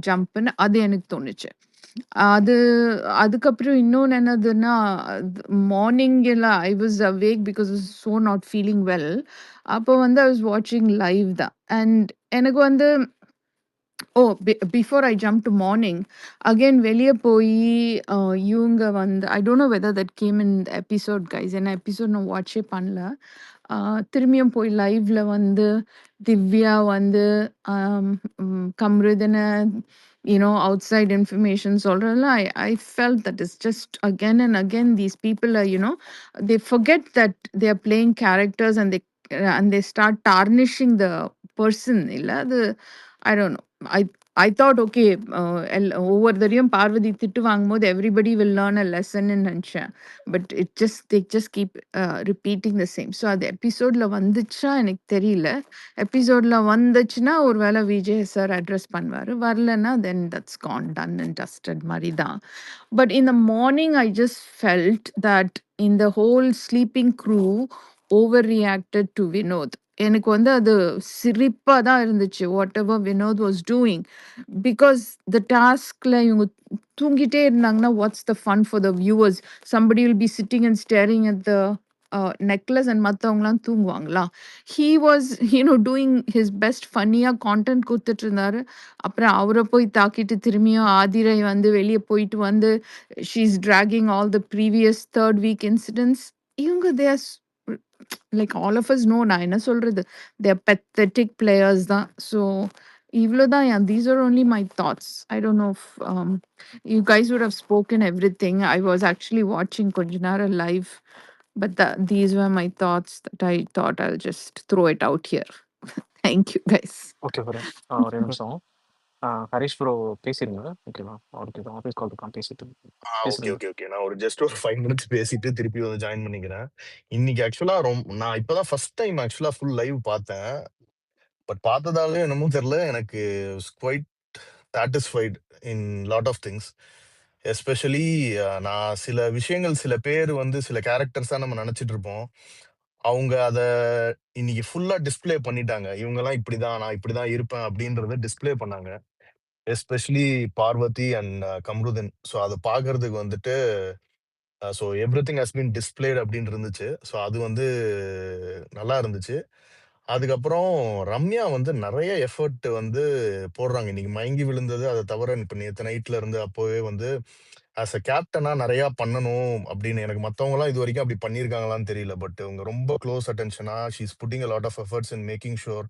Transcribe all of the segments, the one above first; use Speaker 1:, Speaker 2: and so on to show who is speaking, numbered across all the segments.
Speaker 1: ஜம்ப்ன்னு அது எனக்கு தோணுச்சு. அது அதுக்கப்புறம் இன்னொன்னு என்னதுன்னா, மார்னிங்ல I was awake because so not feeling well. அப்போ வந்து ஐ வாஸ் வாட்சிங் லைவ் தான். அண்ட் எனக்கு வந்து before I jump to morning, again வெளிய போயி இவங்க வந்து I don't know whether that came in the episode guys. ஏன்னா எபிசோட் நான் வாட்சே பண்ணல. திரும்பியும் போய் லைவ்ல வந்து திவ்யா வந்து கம்ருதன outside information சொல்றதுல I felt that it's just again and again these people are, they forget that they are playing characters, and they start tarnishing the person இல்ல அது I don't know. I thought okay, ஒவ்வொரு தடவையும் பார்வதி திட்டு வாங்கும்போது everybody will learn a lesson ன்னு நினைச்சேன். But they just keep repeating the same. So அது எபிசோட்ல வந்துச்சா எனக்கு தெரியல. எபிசோட்ல வந்துச்சுன்னா ஒருவேளை விஜய் சார் அட்ரஸ் பண்ணுவாரு. வரலன்னா then that's gone done and dusted மாதிரி தான். But in the morning I just felt that in the whole sleeping crew overreacted to Vinod. எனக்கு வந்து அது சிரிப்பா தான் இருந்துச்சு. Whatever Vinod was doing. Because the டாஸ்க்ல இவங்க தூங்கிட்டே இருந்தாங்கன்னா what's the fun for the viewers? Somebody will be sitting and staring at the necklace and மற்றவங்களாம் தூங்குவாங்களா? He was doing his best ஃபன்னியாக கான்டென்ட் கொடுத்துட்டு இருந்தாரு. அப்புறம் அவரை போய் தாக்கிட்டு திரும்பியும் ஆதிரை வந்து வெளியே போயிட்டு வந்து she is dragging all the previous third week incidents. இவங்க they are like all of us know நான் என்ன சொல்றது, they are pathetic players தான். So இவ்வளவுதான். Yeah, these are only my thoughts. I don't know if you guys would have spoken everything. I was actually watching கொஞ்ச நேரம் live, but these were my thoughts that I thought I'll just throw it out here. Thank you guys.
Speaker 2: Okay bro. ஒரே நிமிஷம். Harish bro பேசிருங்க. ஓகேவா? அவருக்கு office கால் இருக்கான், பேசிட்டு
Speaker 3: okay
Speaker 2: பேசுறீங்க.
Speaker 3: Okay okay நான் ஜஸ்ட் ஒரு 5 மினிட்ஸ் பேசிட்டு திருப்பி வந்து ஜாயின் பண்ணிக்கிறேன். இன்னைக்கு ஆக்சுவலா நான் இப்பதான் first time actually full live பார்த்தேன். பட் பார்த்ததாலே என்னமோ தெரியல, எனக்கு quite satisfied in lot of things. Especially நான் சில விஷயங்கள், சில பேர் வந்து சில கேரக்டர்ஸா நம்ம நினைச்சிட்டு இருப்போம். அவங்க அத இன்னைக்கு ஃபுல்லா டிஸ்ப்ளே பண்ணிட்டாங்க. இவங்கெல்லாம் இப்படிதான், நான் இப்படிதான் இருப்பேன் அப்படின்றத டிஸ்ப்ளே பண்ணாங்க. Especially Parvathi and Kamrudhin. So அதை பார்க்கறதுக்கு வந்துட்டு so everything has been displayed அப்படின்னு இருந்துச்சு. ஸோ அது வந்து நல்லா இருந்துச்சு. அதுக்கப்புறம் ரம்யா வந்து நிறைய எஃபர்ட் வந்து போடுறாங்க. இன்னைக்கு மயங்கி விழுந்தது அதை தவிர இப்போ நேற்று நைட்ல இருந்து அப்போவே வந்து ஆஸ் அ கேப்டனா நிறைய பண்ணணும் அப்படின்னு. எனக்கு மற்றவங்கலாம் இது வரைக்கும் அப்படி பண்ணியிருக்காங்களான்னு தெரியல. பட் அவங்க ரொம்ப க்ளோஸ் அட்டென்ஷனா she's putting a lot of efforts in making sure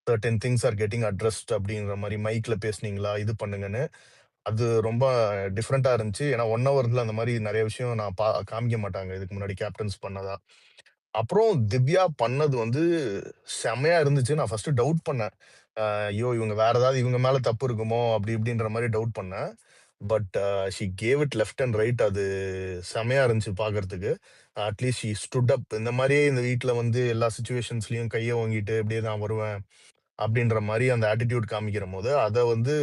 Speaker 3: certain things are getting addressed அப்படின்ற மாதிரி. மைக்ல பேசுனீங்களா, இது பண்ணுங்கன்னு. அது ரொம்ப டிஃப்ரெண்டா இருந்துச்சு. ஏன்னா 1 ஹவர்ல அந்த மாதிரி நிறைய விஷயம் நான் காமிக்க மாட்டாங்க இதுக்கு முன்னாடி கேப்டன்ஸ் பண்ணதா. அப்புறம் திவ்யா பண்ணது வந்து செம்மையா இருந்துச்சு. நான் ஃபர்ஸ்ட் டவுட் பண்ணேன், ஐயோ இவங்க வேற ஏதாவது இவங்க மேல தப்பு இருக்குமோ அப்படி இப்படின்ற மாதிரி டவுட் பண்ணேன். But she gave it left and right. அது செம்மையா இருந்துச்சு பாக்குறதுக்கு. அட்லீஸ்ட் ஷி ஸ்டுட் அப். இந்த மாதிரியே இந்த வீட்டில் வந்து எல்லா சுச்சுவேஷன்ஸ்லயும் கையை வாங்கிட்டு இப்படியே நான் வருவேன் அப்படின்ற மாதிரி அந்த ஆட்டிடியூட் காமிக்கிற போது அதை வந்து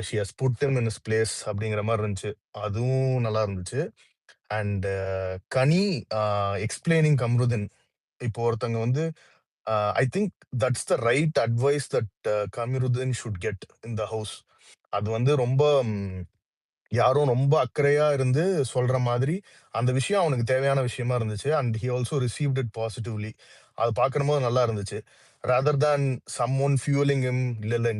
Speaker 3: she has put him in his place அப்படிங்கிற மாதிரி இருந்துச்சு. அதுவும் நல்லா இருந்துச்சு. And Ghani explaining Kamrudin. இப்போ ஒருத்தங்க வந்து I think that's the right advice that Kamrudin should get in the house. அது வந்து ரொம்ப யாரும் ரொம்ப அக்கறையா இருந்து சொல்ற மாதிரி அந்த விஷயம் அவனுக்கு தேவையான விஷயமா இருந்துச்சு. And he also received it positively. அது பார்க்கணும் போது நல்லா இருந்துச்சு. Rather than someone fuelling him. இல்ல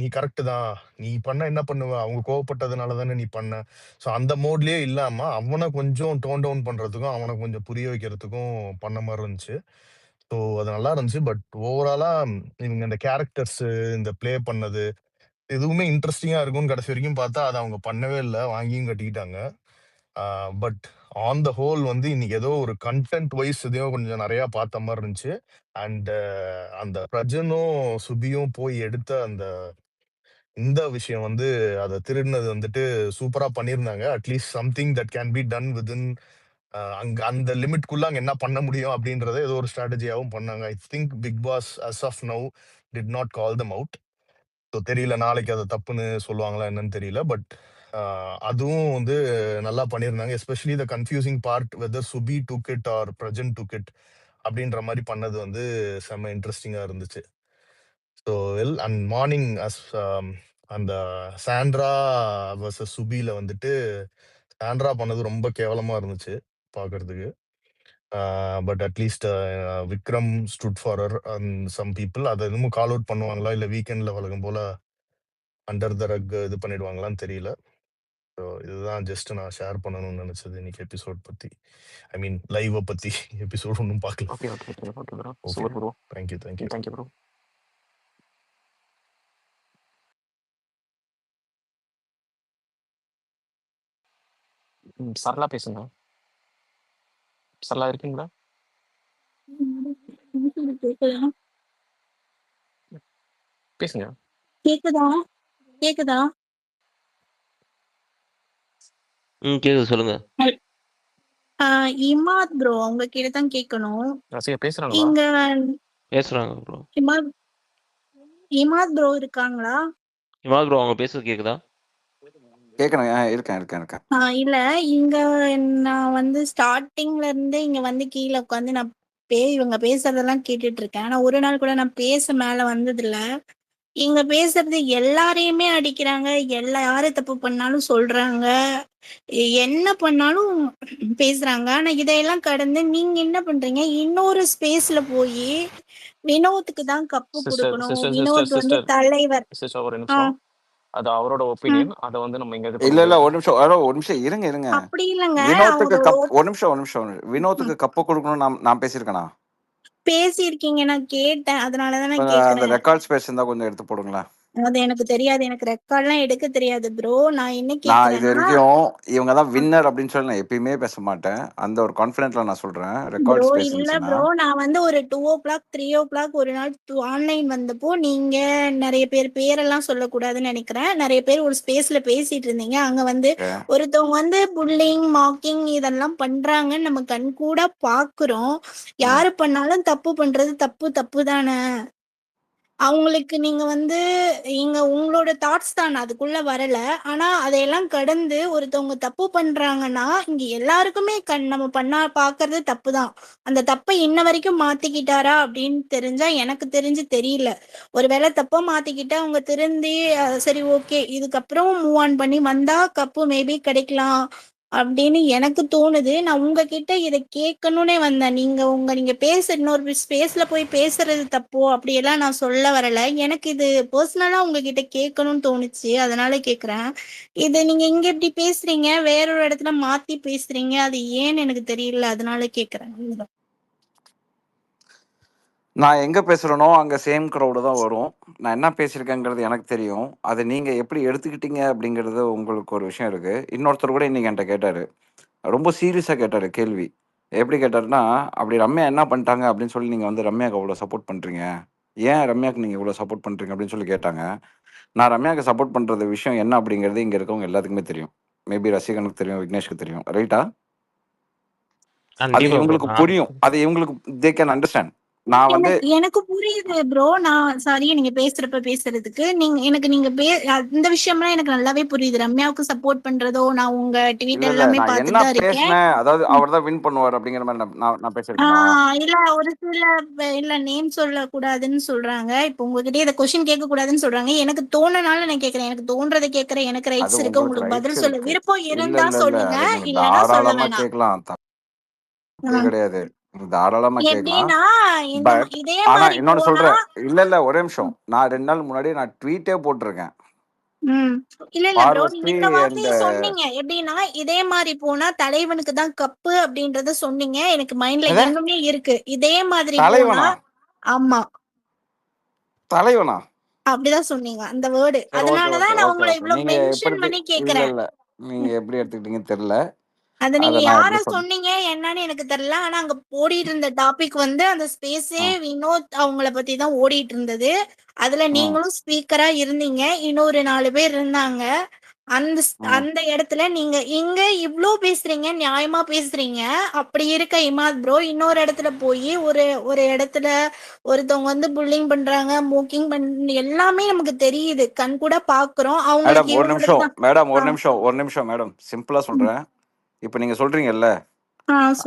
Speaker 3: நீ கரெக்ட் தான், நீ பண்ண என்ன பண்ணுவ, அவங்க கோவப்பட்டதுனால தானே நீ பண்ண. ஸோ அந்த மோட்லயே இல்லாம அவனை கொஞ்சம் டோன் டவுன் பண்றதுக்கும் அவனை கொஞ்சம் புரிய வைக்கிறதுக்கும் பண்ண மாதிரி இருந்துச்சு. ஸோ அது நல்லா இருந்துச்சு. பட் ஓவராலா இவங்க இந்த கேரக்டர்ஸ் இந்த ப்ளே பண்ணது எதுவுமே இன்ட்ரெஸ்டிங்கா இருக்கும்னு கடைசி வரைக்கும் பார்த்தா அதை அவங்க பண்ணவே இல்லை, வாங்கியும் கட்டிக்கிட்டாங்க. பட் ஆன் த ஹோல் வந்து இன்னைக்கு ஏதோ ஒரு கண்டென்ட் வைஸ் எதையோ கொஞ்சம் நிறைய பார்த்த மாதிரி இருந்துச்சு. அண்ட் அந்த பிரஜனும் சுபியும் போய் எடுத்த அந்த இந்த விஷயம் வந்து அதை திருடினது வந்துட்டு சூப்பரா பண்ணியிருந்தாங்க. At least something that can be done within அங்க அந்த லிமிட்குள்ள அங்க என்ன பண்ண முடியும் அப்படின்றத ஏதோ ஒரு ஸ்ட்ராட்டஜியாவும் பண்ணாங்க. I think Bigg Boss as of now did not call them out. So தெரியல நாளைக்கு அதை தப்புன்னு சொல்லுவாங்களா என்னன்னு தெரியல. பட் அதுவும் வந்து நல்லா பண்ணியிருந்தாங்க. Especially the confusing part whether Subi took it or Prajan took it அப்படின்ற மாதிரி பண்ணது வந்து செம்ம இன்ட்ரெஸ்டிங்கா இருந்துச்சு. So well and morning as அந்த சாண்ட்ரா வர்சஸ் சுபில வந்துட்டு சாண்ட்ரா பண்ணது ரொம்ப கேவலமா இருந்துச்சு பார்க்கறதுக்கு. But at least Vikram stood for and some people அதை இன்னமும் கால் அவுட் பண்ணுவாங்களா இல்லை வீக்கெண்ட்ல வழக்கம் போல அண்டர் த ரக் இது பண்ணிடுவாங்களான்னு தெரியல. ஸோ இதுதான் ஜஸ்ட் நான் ஷேர் பண்ணணும்னு நினைச்சது இன்னைக்கு எபிசோட் பத்தி. ஐ மீன் லைவை பத்தி எபிசோட் ஒன்றும் பார்க்கல.
Speaker 2: Okay okay okay okay bro.
Speaker 3: Okay,
Speaker 2: super bro.
Speaker 3: Thank you thank you.
Speaker 2: Thank you bro. Sarala பேசுங்க. சரளா இருக்கீங்களா?
Speaker 4: கேக்குதா?
Speaker 2: பேசுங்க.
Speaker 4: கேக்குதா? கேக்குதா?
Speaker 5: கேக்குது, சொல்லுங்க.
Speaker 4: இமாத் ப்ரோ உங்ககிட்ட தான் கேட்கணும்.
Speaker 2: ரசிகா பேசுறாங்களா?
Speaker 4: இங்க
Speaker 5: பேசுறாங்க ப்ரோ.
Speaker 4: இமாத் ப்ரோ இருக்காங்களா?
Speaker 5: இமாத் ப்ரோ அவங்க பேசுறது கேக்குதா?
Speaker 6: கேட்கணும். இருக்கேன்.
Speaker 4: இல்ல இங்க நான் வந்து ஸ்டார்டிங்ல இருந்து இங்க வந்து கீழே உட்காந்து நான் இவங்க பேசுறதெல்லாம் கேட்டுட்டு இருக்கேன். ஆனா ஒரு நாள் கூட நான் பேச மேல வந்தது இல்ல. இங்க பேசுறது எல்லாரையுமே அடிக்கிறாங்க, யாரு தப்பு பண்ணாலும் சொல்றாங்க, என்ன பண்ணாலும் பேசுறாங்க. ஆனா இதையெல்லாம் கடந்து நீங்க என்ன பண்றீங்க, இன்னொரு ஸ்பேஸ்ல போய் வினோத்துக்கு தான் கப்பு
Speaker 2: சிஸ்டர்
Speaker 4: கொடுக்கணும்,
Speaker 2: சிஸ்டர்
Speaker 4: வினோத்
Speaker 2: சிஸ்டர்
Speaker 4: வந்து
Speaker 2: சிஸ்டர்
Speaker 4: தலைவர்.
Speaker 2: சிஸ்டர் ஒரு நிமிஷம். அது அவரோட ஒப்பீனியன். அதை வந்து நம்ம எங்க இது பண்ண
Speaker 6: இல்ல
Speaker 2: முடியாது.
Speaker 6: ஒரு நிமிஷம் இருங்க.
Speaker 4: அப்படி இல்லைங்க,
Speaker 6: வினோத்துக்கு
Speaker 4: அவரோட
Speaker 6: கப் ஒரு நிமிஷம் வினோத்துக்கு கப்பு கொடுக்கணும் நான் பேசியிருக்கேனா?
Speaker 4: பேசியிருக்கீங்க, நான் கேட்டேன், அதனாலதான் நான்
Speaker 6: அந்த
Speaker 4: கேக்குறேன்.
Speaker 6: ரெக்கார்ட்ஸ் பேசியிருந்தா கொஞ்சம் எடுத்து போடுங்களேன்.
Speaker 4: அது எனக்கு தெரியாது, எனக்கு ரெக்கார்ட்லாம் எடுக்க தெரியாது ப்ரோ. நான் என்ன
Speaker 6: நான் இது
Speaker 4: கேக்குறேன்னா
Speaker 6: வரைக்கும் இவங்க தான் வின்னர் அப்படின்னு சொல்லி நான் எப்பயுமே பேச மாட்டேன். அந்த ஒரு கான்ஃபிடென்ட்ல நான் சொல்றேன்.
Speaker 4: ப்ரோ
Speaker 6: ரெக்கார்ட்ஸ்
Speaker 4: இல்ல
Speaker 6: பேசிருந்துச்சுன்னா
Speaker 4: ப்ரோ, நான் வந்து ஒரு 2:00 3:00 ஒரு நாள் ஆன்லைன் வந்தப்போ நீங்க நிறைய பேரெல்லாம் சொல்லக்கூடாதுன்னு நினைக்கிறேன், நிறைய பேர் ஒரு ஸ்பேஸ்ல பேசிட்டு இருந்தீங்க. அங்க வந்து ஒருத்தவங்க வந்து புல்லிங் மாக்கிங் இதெல்லாம் பண்றாங்கன்னு நம்ம கண் கூட பாக்குறோம். யாரு பண்ணாலும் தப்பு பண்றது தப்பு தானே. அவங்களுக்கு நீங்க வந்து உங்களோட தாட்ஸ் தான், அதுக்குள்ள வரல. ஆனா அதையெல்லாம் கடந்து ஒருத்தவங்க தப்பு பண்றாங்கன்னா இங்க எல்லாருக்குமே நம்ம பாக்குறது தப்பு தான். அந்த தப்பை இன்ன வரைக்கும் மாத்திக்கிட்டாரா அப்படின்னு தெரிஞ்சா எனக்கு தெரிஞ்சு தெரியல. ஒருவேளை தப்ப மாத்திக்கிட்டா அவங்க திருந்தி சரி ஓகே இதுக்கப்புறம் மூவ் ஆன் பண்ணி வந்தா கப்பு மேபி கிடைக்கலாம் அப்படின்னு எனக்கு தோணுது. நான் உங்ககிட்ட இதை கேட்கணும்னே வந்தேன். நீங்க இன்னொரு ஸ்பேஸ்ல போய் பேசுறது தப்போ அப்படியெல்லாம் நான் சொல்ல வரல. எனக்கு இது பர்சனலா உங்ககிட்ட கேட்கணும்னு தோணுச்சு, அதனால கேக்குறேன். இது நீங்க இங்க எப்படி பேசுறீங்க, வேற ஒரு இடத்துல மாத்தி பேசுறீங்க, அது ஏன்னு எனக்கு தெரியல, அதனால கேக்குறேன்.
Speaker 6: நான் எங்க பேசுறேனோ அங்க சேம் க்ரௌடு தான் வரும். நான் என்ன பேசியிருக்கேங்கிறது எனக்கு தெரியும். அதை நீங்க எப்படி எடுத்துக்கிட்டீங்க அப்படிங்கிறது உங்களுக்கு ஒரு விஷயம் இருக்கு. இன்னொருத்தர் கூட இன்னைக்கு என்கிட்ட கேட்டாரு, ரொம்ப சீரியஸா கேட்டாரு கேள்வி. எப்படி கேட்டாருன்னா, அப்படி ரம்யா என்ன பண்ணிட்டாங்க அப்படின்னு சொல்லி நீங்க வந்து ரம்யாவுக்கு அவ்வளோ சப்போர்ட் பண்றீங்க, ஏன் ரம்யாவுக்கு நீங்க இவ்வளோ சப்போர்ட் பண்றீங்க அப்படின்னு சொல்லி கேட்டாங்க. நான் ரம்யாவுக்கு சப்போர்ட் பண்றது விஷயம் என்ன அப்படிங்கிறது இங்க இருக்கவங்க எல்லாத்துக்குமே தெரியும். மேபி ரசிகனுக்கு தெரியும், விக்னேஷ்க்கு தெரியும், ரைட்டா? அது இவங்களுக்கு புரியும், அது இவங்களுக்கு தே கேன் அண்டர்ஸ்டாண்ட். நான் வந்து
Speaker 4: எனக்கு புரியுது ப்ரோ, நான் சாரியா நீங்க பேசுறதுக்கு நீங்க இந்த விஷயம்லாம் எனக்கு நல்லாவே புரியுது. ரம்யாவுக்கு சப்போர்ட் பண்றதோ நான் உங்க ட்வீட் எல்லாமே
Speaker 6: நான்
Speaker 4: பார்த்துட்டு
Speaker 6: என்ன
Speaker 4: தான் இருக்கேன்.
Speaker 6: பேசினேன், அதாவது அவர் தான் வின் பண்ணுவார் அப்படிங்கிற மாதிரி நான் பேசிருக்கேனா?
Speaker 4: இல்ல ஒரு சில இல்ல நேம் சொல்ல கூடாதுன்னு சொல்றாங்க. இப்போ உங்ககிட்ட இத क्वेश्चन கேட்க கூடாதுன்னு சொல்றாங்க. எனக்கு தோணுனால நான் கேக்குறேன், எனக்கு தோன்றதை கேக்குறேன், எனக்கு
Speaker 6: அது
Speaker 4: ரைட்ஸ் இருக்கு.
Speaker 6: உங்களுக்கு
Speaker 4: உங்களுக்கு
Speaker 6: ரைட்ஸ்
Speaker 4: பதில் சொல்ல
Speaker 6: இருக்கு.
Speaker 4: விருப்பம்
Speaker 6: இல்ல
Speaker 4: இருந்தா
Speaker 6: இல்ல இல்ல
Speaker 4: சொல்லுங்க,
Speaker 6: அது நீங்க
Speaker 4: இல்லைன்னா சொல்ல
Speaker 6: தாராளமா
Speaker 4: வேணாம்.
Speaker 6: கேட்கலாம், தப்பே கிடையாது. நீங்க தாராளமா கேட்கலாம்.
Speaker 4: எப்படின்னா
Speaker 6: பட்
Speaker 4: இதே
Speaker 6: ஆனா
Speaker 4: மாதிரி
Speaker 6: இன்னொன்னு
Speaker 4: போனா
Speaker 6: சொல்றேன், இல்ல ஒரே நிமிஷம். நான் 2 நாள் முன்னாடி நான் ட்வீட்டே போட்டிருக்கேன்.
Speaker 4: இல்ல ப்ரோ, நீங்க
Speaker 6: பார்வதி
Speaker 4: இந்த
Speaker 6: and
Speaker 4: வார்த்தையை சொன்னீங்க. எப்படின்னா இதே மாதிரி போனா தலைவனுக்கு தான் கப்பு அப்படின்றத சொன்னீங்க. எனக்கு மைண்ட்ல
Speaker 6: எது?
Speaker 4: இன்னுமே இருக்கு. இதே மாதிரி போனா
Speaker 6: தலைவனா
Speaker 4: ஆமா
Speaker 6: தலைவனா
Speaker 4: அப்படிதான் சொன்னீங்க அந்த வேர்டு.
Speaker 6: சரி, ஓகே
Speaker 4: அதனாலதான் நான் உங்களை
Speaker 6: ஓகே.
Speaker 4: இவ்வளவு
Speaker 6: நீங்க
Speaker 4: மென்ஷன்
Speaker 6: எப்படி
Speaker 4: பண்ணி
Speaker 6: இல்ல
Speaker 4: கேக்குறேன்.
Speaker 6: இல்ல நீங்க எப்படி எடுத்துக்கிட்டீங்கன்னு தெரியல.
Speaker 4: அது நீங்க
Speaker 6: அதை நான்
Speaker 4: யார
Speaker 6: எப்படி சொல்றேன்,
Speaker 4: சொன்னீங்க என்னன்னு எனக்கு தெரியல. ஆனா அங்க ஓடிட்டு இருந்த டாபிக் வந்து அந்த ஸ்பேஸே வினோத் அவங்கள பத்தி தான் ஓடிட்டு இருந்தது. அதுல நீங்களும் ஸ்பீக்கரா இருந்தீங்க, இன்னொரு 4 பேர் இருந்தாங்க. அந்த இடத்துல நீங்க இங்க இவ்ளோ பேசுறீங்க, நியாயமா பேசுறீங்க. அப்படி இருக்க இமாத் ப்ரோ இன்னொரு இடத்துல போய் ஒரு இடத்துல ஒருத்தவங்க வந்து புல்லிங் பண்றாங்க, மூக்கிங் எல்லாமே நமக்கு தெரியுது, கண் கூட பாக்குறோம்.
Speaker 6: மேடம்
Speaker 4: அவங்களுக்கு
Speaker 6: ஒரு நிமிஷம்
Speaker 4: இவங்களுக்கு
Speaker 6: மேடம் ஒரு நிமிஷம் மேடம், சிம்பிளா சொல்றேன். இப்ப நீங்க சொல்றீங்கல்ல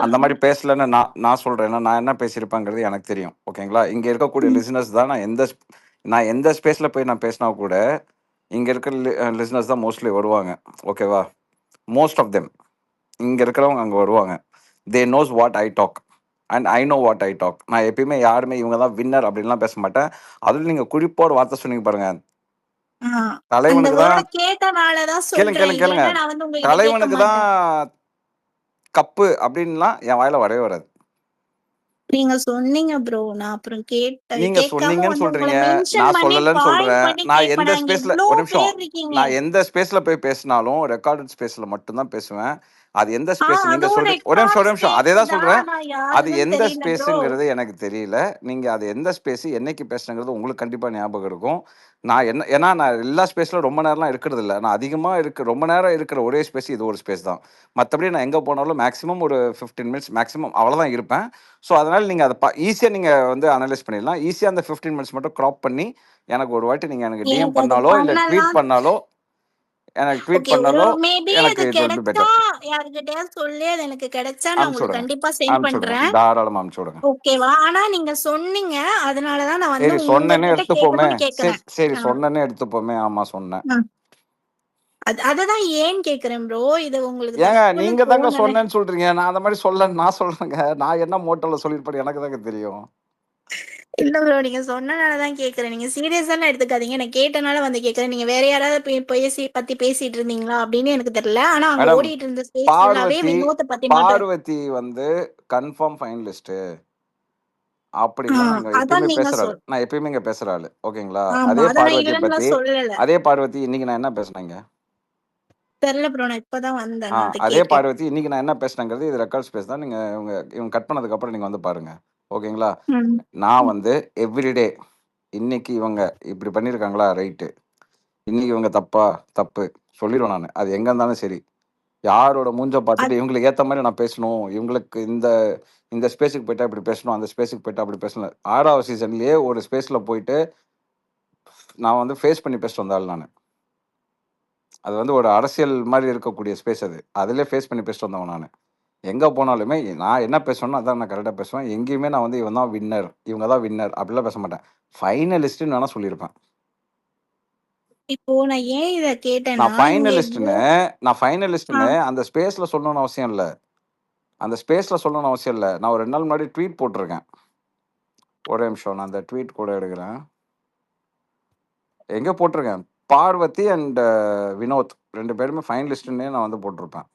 Speaker 6: அந்த மாதிரி பேசலன்னு நான் சொல்றேன். நான் என்ன பேசியிருப்பேங்கிறது எனக்கு தெரியும், ஓகேங்களா? இங்க இருக்கக்கூடிய லிசனர்ஸ் தான் நான் எந்த ஸ்பேஸ்ல போய் நான் பேசினா கூட இங்கே இருக்கிற லிசனர்ஸ் தான் மோஸ்ட்லி வருவாங்க, ஓகேவா? மோஸ்ட் ஆஃப் தெம் இங்கே இருக்கிறவங்க அங்கே வருவாங்க. They knows what I talk and I know what I talk. நான் எப்பயுமே யாருமே இவங்க தான் வின்னர் அப்படின்லாம் பேச மாட்டேன். அதுவும் நீங்கள் குறிப்போட வார்த்தை சொன்னீங்க பாருங்க,
Speaker 4: அந்த
Speaker 6: தலைவனுக்கு
Speaker 4: வேர்டை
Speaker 6: தான்
Speaker 4: கேட்டனாலதான்
Speaker 6: கேளுங்க
Speaker 4: சொல்றேன்,
Speaker 6: கேளுங்க கேளுங்க
Speaker 4: இல்லைன்னா நான் வந்து உங்ககிட்ட கேட்க
Speaker 6: தலைவனுக்கு தான்
Speaker 4: மாட்டேன்.
Speaker 6: கப்பு அப்படின்லாம் என் வாயில வரவே வராது.
Speaker 4: நீங்க சொன்னீங்க ப்ரோ, நான் அப்புறம்
Speaker 6: நீங்க
Speaker 4: கேட்காம
Speaker 6: சொன்னீங்கன்னு
Speaker 4: வந்து உங்களை
Speaker 6: சொல்றீங்க,
Speaker 4: மென்ஷன்
Speaker 6: நான்
Speaker 4: பண்ணி
Speaker 6: சொல்லலன்னு
Speaker 4: பாயிண்ட்
Speaker 6: சொல்றேன்.
Speaker 4: பண்ணி
Speaker 6: நான்
Speaker 4: கேட்பேன்.
Speaker 6: எந்த
Speaker 4: நாங்க
Speaker 6: ஸ்பேஸ்ல
Speaker 4: இவ்ளோ
Speaker 6: ஒரு நிமிஷம்,
Speaker 4: பேர் இருக்கீங்க.
Speaker 6: நான் எந்த ஸ்பேஸ்ல போய் பேசினாலும் ரெக்கார்டட் ஸ்பேஸ்ல மட்டும்தான் பேசுவேன். அது எந்த ஸ்பேஸ் நீங்க
Speaker 4: அதுவும்
Speaker 6: சொல்றீங்க, ஒரு
Speaker 4: ரெக்கார்ட்
Speaker 6: நிமிஷம் அதே
Speaker 4: ஸ்பேஸ்
Speaker 6: தான்
Speaker 4: தான்,
Speaker 6: சொல்றேன்.
Speaker 4: ஆனா
Speaker 6: அது
Speaker 4: யாருன்னு
Speaker 6: எந்த
Speaker 4: தெரியல ப்ரோ.
Speaker 6: ஸ்பேஸுங்கிறது எனக்கு தெரியல. நீங்க அது எந்த ஸ்பேஸ் என்னைக்கு பேசுனங்கிறது உங்களுக்கு கண்டிப்பா ஞாபகம் இருக்கும். நான் என்ன, ஏன்னா நான் எல்லா ஸ்பேஸ்ல ரொம்ப நேரம்லாம் இருக்கிறது இல்லை. நான் அதிகமா ரொம்ப நேரம் இருக்கிற ஒரே ஸ்பேஸ் இது ஒரு ஸ்பேஸ் தான். மற்றபடி நான் எங்க போனாலும் மேக்ஸிமம் ஒரு 15 மினிட்ஸ் மேக்ஸிமம் அவ்வளவுதான் இருப்பேன். ஸோ அதனால நீங்க அதை ஈஸியா நீங்க வந்து அனலைஸ் பண்ணிடலாம். ஈஸியா அந்த 15 மினிட்ஸ் மட்டும் கிராப் பண்ணி எனக்கு ஒரு வாட்டி நீங்க எனக்கு டிஎம்
Speaker 4: எனக்கு அது
Speaker 6: பண்ணாலோ இல்ல ட்வீட்
Speaker 4: பண்ணலாம்.
Speaker 6: பண்ணாலோ எனக்கு ட்வீட்
Speaker 4: ஓகே, ஒரு
Speaker 6: பண்ணாலோ
Speaker 4: மேபி
Speaker 6: எனக்கு
Speaker 4: அது
Speaker 6: இட் வில் பி
Speaker 4: கிடைச்சா
Speaker 6: பெட்டர்.
Speaker 4: யாருக்கிட்டயாவது சொல்லி அது எனக்கு கிடைச்சா நான்
Speaker 6: அனுப்பிச்சு
Speaker 4: உங்களுக்கு
Speaker 6: விடுங்க,
Speaker 4: கண்டிப்பா சென்ட்
Speaker 6: அனுப்பிச்சு விடுங்க,
Speaker 4: பண்றேன்.
Speaker 6: தாராளமா அனுப்பிச்சு விடுங்க.
Speaker 4: ஓகேவா? ஆனா நீங்க சொன்னீங்க, அதனாலதான் நான் வந்து
Speaker 6: சரி சொன்னேன்னே
Speaker 4: உங்ககிட்ட
Speaker 6: எடுத்துப்போமே,
Speaker 4: கேட்கணும்னு
Speaker 6: சரி
Speaker 4: கேக்குறேன்.
Speaker 6: சரி சொன்னேன்னே எடுத்துப்போமே. ஆமா சொன்னேன்.
Speaker 4: அததான் ஏன் கேக்குறேன் ப்ரோ, இது உங்களுக்கு
Speaker 6: ஏங்க
Speaker 4: தப்புன்னு
Speaker 6: நீங்க தாங்க
Speaker 4: தோணல.
Speaker 6: சொன்னேன்னு சொல்றீங்க, நான் அந்த மாதிரி நான் சொல்றேங்க. நான் என்ன மோட்டோல சொல்லிருப்பேன் எனக்கு தாங்க தெரியும்.
Speaker 4: இல்ல ப்ரோ, நீங்க சொன்னனாலதான் கேக்குறேன். நீங்க சீரியஸாலாம் எடுத்துக்காதீங்க. நான் கேட்டனால வந்து கேக்குறேன். நீங்க வேற யாராவது பேசிட்டு இருந்தீங்களா அப்படின்னு எனக்கு தெரியல. ஆனா அங்க
Speaker 6: மேடம்,
Speaker 4: ஓடிட்டு இருந்த ஸ்பேஸ் ஃபுல்லாவே வினோத்தை பத்தி மட்டும்.
Speaker 6: பார்வதி வந்து கன்ஃபார்ம் ஃபைனலிஸ்ட் அப்படின்லாம் நாங்க
Speaker 4: அதான்
Speaker 6: எப்பயுமே
Speaker 4: நீங்க
Speaker 6: பேசுற ஆளு. நான் எப்பயுமே இங்க பேசுற ஆளு, ஓகேங்களா?
Speaker 4: ஆமா,
Speaker 6: அதே
Speaker 4: அதான் நான்
Speaker 6: பார்வதியை
Speaker 4: இல்லைன்னு
Speaker 6: பத்தி,
Speaker 4: சொல்லல.
Speaker 6: அதே பார்வதி இன்னைக்கு நான் என்ன பேசுனேங்க?
Speaker 4: தெரியல ப்ரோ, நான் இப்பதான் வந்தேன். நான் அதை
Speaker 6: அதே
Speaker 4: கேட்டேன்.
Speaker 6: பார்வதி இன்னைக்கு நான் என்ன பேசுனேங்கிறது இது ரெக்கார்ட் ஸ்பேஸ் தான். நீங்க இவங்க கட் பண்ணதுக்கு அப்புறம் நீங்க வந்து பாருங்க, ஓகேங்களா? நான் வந்து எவ்ரிடே இன்னைக்கு இவங்க இப்படி பண்ணியிருக்காங்களா, ரைட்டு, இன்னைக்கு இவங்க தப்பு சொல்லிடுவேன் நான். அது எங்க இருந்தாலும் சரி, யாரோட மூஞ்ச பார்த்துட்டு இவங்களுக்கு ஏத்த மாதிரி நான் பேசணும், இவங்களுக்கு இந்த ஸ்பேஸுக்கு போயிட்டா இப்படி பேசணும், அந்த ஸ்பேஸுக்கு போயிட்டா அப்படி பேசணும். 6வது சீசன்லயே ஒரு ஸ்பேஸ்ல போயிட்டு நான் வந்து ஃபேஸ் பண்ணி பேசிட்டு வந்தாள் நான். அது வந்து ஒரு அரசியல் மாதிரி இருக்கக்கூடிய ஸ்பேஸ். அதுலேயே ஃபேஸ் பண்ணி பேசிட்டு வந்தவன் நான். எங்கே போனாலுமே நான் என்ன பேசணும்னோ அதான் நான் கரெக்டாக பேசுவேன். எங்கேயுமே நான் வந்து இவன் தான் வின்னர், இவங்க தான் வின்னர் அப்படிலாம் பேச மாட்டேன். ஃபைனலிஸ்ட்னு வேணா சொல்லியிருப்பேன்.
Speaker 4: இப்போ நான் ஏன் இத கேட்டேன்னா,
Speaker 6: நான் ஃபைனலிஸ்ட்னு அந்த ஸ்பேஸ்ல சொல்லணும்னு அவசியம் இல்லை. நான் ஒரு 2 நாள் முன்னாடி ட்வீட் போட்டிருக்கேன். ஒரே நிமிஷம், நான் அந்த ட்வீட் கூட எடுக்கிறேன். எங்கே போட்டிருக்கேன், பார்வதி அண்ட் வினோத் 2 பேருமே ஃபைனலிஸ்ட்னே நான் வந்து போட்டிருப்பேன்.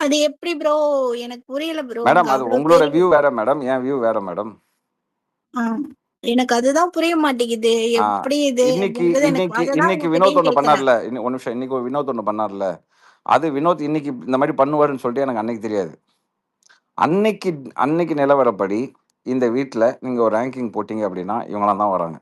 Speaker 4: அது எப்படி ப்ரோ? எனக்கு புரியல ப்ரோ.
Speaker 6: மேடம், அது உங்களோட வியூ வேற மேடம், என் வியூ வேற மேடம்.
Speaker 4: எனக்கு அதுதான் புரிய மாட்டேங்குது. எப்படி இது
Speaker 6: இன்னைக்கு வினோத் ஒண்ணு பண்ணார்ல, ஒரு நிமிஷம், இன்னைக்கு வினோத் ஒண்ணு பண்ணார்ல, அது வினோத் இன்னைக்கு இந்த மாதிரி பண்ணுவாருன்னு சொல்லிட்டு எனக்கு அன்னைக்கு தெரியாது. அன்னைக்கு நிலவரப்படி இந்த வீட்டுல நீங்க ஒரு ரேங்கிங் போட்டீங்க அப்படின்னா இவங்களாம் தான் வராங்க.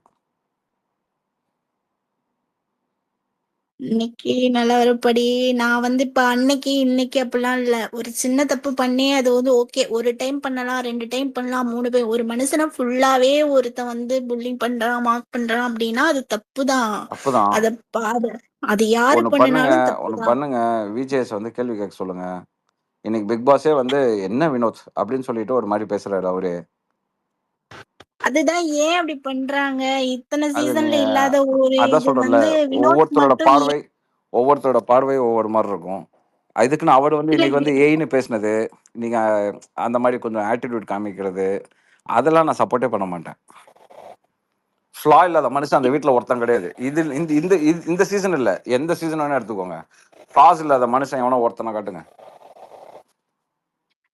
Speaker 4: இன்னைக்கு நிலவரப்படி நான் வந்து இப்ப அன்னைக்கு இன்னைக்கு அப்படிலாம் இல்ல. ஒரு சின்ன தப்பு பண்ணி அது வந்து ஓகே, ஒரு டைம் பண்ணலாம், 2 டைம் பண்ணலாம், 3 பேர். ஒரு மனுஷனை ஃபுல்லாவே ஒருத்தன் வந்து புல்லிங் பண்றான், மார்க் பண்றான் அப்படின்னா அது தப்புதான். அது யாரு பண்ணனாலும் தப்புதான்.
Speaker 6: பண்ணுங்க, விஜேஎஸ் வந்து கேள்வி கேட்க சொல்லுங்க. இன்னைக்கு பிக் பாஸே வந்து என்ன வினோத் அப்படின்னு சொல்லிட்டு ஒரு மாதிரி பேசுறாரு அவரு.
Speaker 4: அதுதான் ஏன் அப்படி பண்றாங்க? இத்தனை சீசன்ல இல்லாத ஒரு
Speaker 6: அதான் சொல்றேன்ல, ஒவ்வொருத்தரோட பார்வை ஒவ்வொரு மாதிரி இருக்கும். இதுக்குன்னு அவர் வந்து இன்னைக்கு வந்து ஏன்னு பேசினது, நீங்க அந்த மாதிரி கொஞ்சம் ஆட்டிடியூட் காமிக்கிறது, அதெல்லாம் நான் சப்போர்ட்டே பண்ண மாட்டேன். ஃப்ளா இல்லாத மனுஷன் அந்த வீட்டுல ஒருத்தன் கிடையாது. இந்த சீசன் இல்ல, எந்த சீசன் வேணா எடுத்துக்கோங்க, ஃப்ளாஸ் இல்லாத மனுஷன் எவனோ ஒருத்தனை காட்டுங்க.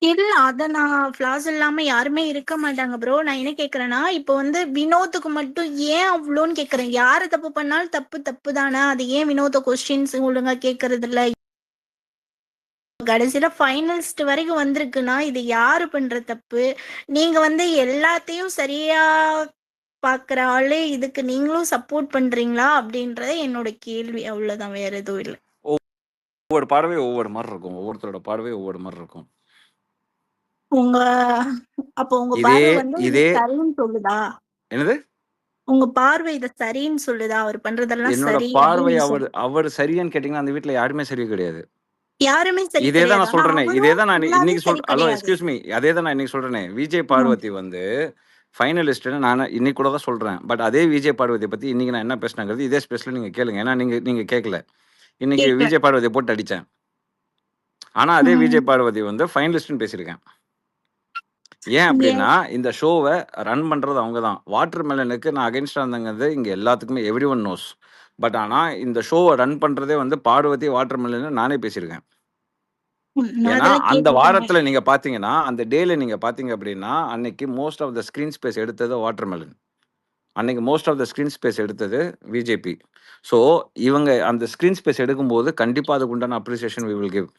Speaker 4: இல்ல, அத நான் ஃபிளாஸ் இல்லாம யாருமே இருக்க மாட்டாங்க ப்ரோ. நான் என்ன கேக்குறேன்னா, இப்போ வந்து வினோத்துக்கு மட்டும் ஏன் அவ்வளோன்னு கேக்குறேன். யாரு தப்பு பண்ணாலும் தப்பு தானே. அது ஏன் வினோத கொஸ்டின்ஸ் ஒழுங்கா கேக்குறது இல்ல? கடைசியில ஃபைனலிஸ்ட் வரைக்கும் வந்திருக்குன்னா இது யாரு பண்ற தப்பு? நீங்க வந்து எல்லாத்தையும் சரியா பாக்குற ஆளு, இதுக்கு நீங்களும் சப்போர்ட் பண்றீங்களா அப்படின்றது என்னோட கேள்வி. அவ்வளவுதான், வேற எதுவும் இல்லை.
Speaker 6: ஒவ்வொரு பார்வை ஒவ்வொரு மாதிரி இருக்கும், ஒவ்வொருத்தரோட பார்வை ஒவ்வொரு மாதிரி இருக்கும்.
Speaker 4: உங்க பார்வை வந்து இது சரின்னு சொல்லுதா?
Speaker 6: என்னது?
Speaker 4: உங்க பார்வை இத சரின்னு சொல்லுதா? அவர் பண்றதெல்லாம்
Speaker 6: என்னோட
Speaker 4: சரி
Speaker 6: பார்வை அவர் சரியான்னு கேட்டீங்கன்னா அந்த வீட்டுல யாருமே சரி கிடையாது.
Speaker 4: யாருமே சரி.
Speaker 6: இதேதான் நான் சொல்றேனே, இதேதான் நான் இன்னைக்கு சொல்றேன். ஹலோ எக்ஸ்கியூஸ் மீ, அதேதான் நான் இன்னைக்கு சொல்றேனே. விஜய் பார்வதி வந்து ஃபைனலிஸ்ட்டுன்னு நான் இன்னைக்கு கூட தான் சொல்கிறேன். பட் அதே விஜய் பார்வதியை பற்றி இன்றைக்கி நான் என்ன பேசினேங்கிறது இதே ஸ்பேஸில் நீங்கள் கேளுங்க. ஏன்னா நீங்கள் கேட்கல. இன்னைக்கு
Speaker 4: கேட்கல.
Speaker 6: விஜய் பார்வதியை போட்டு அடித்தேன். ஆனால் அதே
Speaker 4: ம்.
Speaker 6: விஜய் பார்வதி வந்து ஃபைனலிஸ்ட்டுன்னு பேசியிருக்கேன். ஏன்
Speaker 4: ஏன்?
Speaker 6: அப்படின்னா இந்த ஷோவை ரன் பண்ணுறது அவங்க தான். வாட்டர் மெலனுக்கு நான் அகைன்ஸ்டாக இருந்தங்கிறது இங்கே எல்லாத்துக்குமே எவ்ரி ஒன் நோஸ். பட் ஆனால் இந்த ஷோவை ரன் பண்ணுறதே வந்து பார்வதி வாட்டர் மெலன்னு நானே பேசியிருக்கேன்.
Speaker 4: நான்
Speaker 6: ஏன்னா
Speaker 4: அதெல்லாம்
Speaker 6: அந்த
Speaker 4: கேட்டிருக்கேங்க.
Speaker 6: வாரத்தில் நீங்கள் பார்த்தீங்கன்னா அந்த டேல நீங்கள் பார்த்தீங்க அப்படின்னா அன்னைக்கு most of the screen space எடுத்தது வாட்டர் மெலன். அன்னைக்கு most of the screen space எடுத்தது பிஜேபி. ஸோ இவங்க அந்த ஸ்க்ரீன் ஸ்பேஸ் எடுக்கும்போது கண்டிப்பாக அதுக்கு உண்டான appreciation we will give.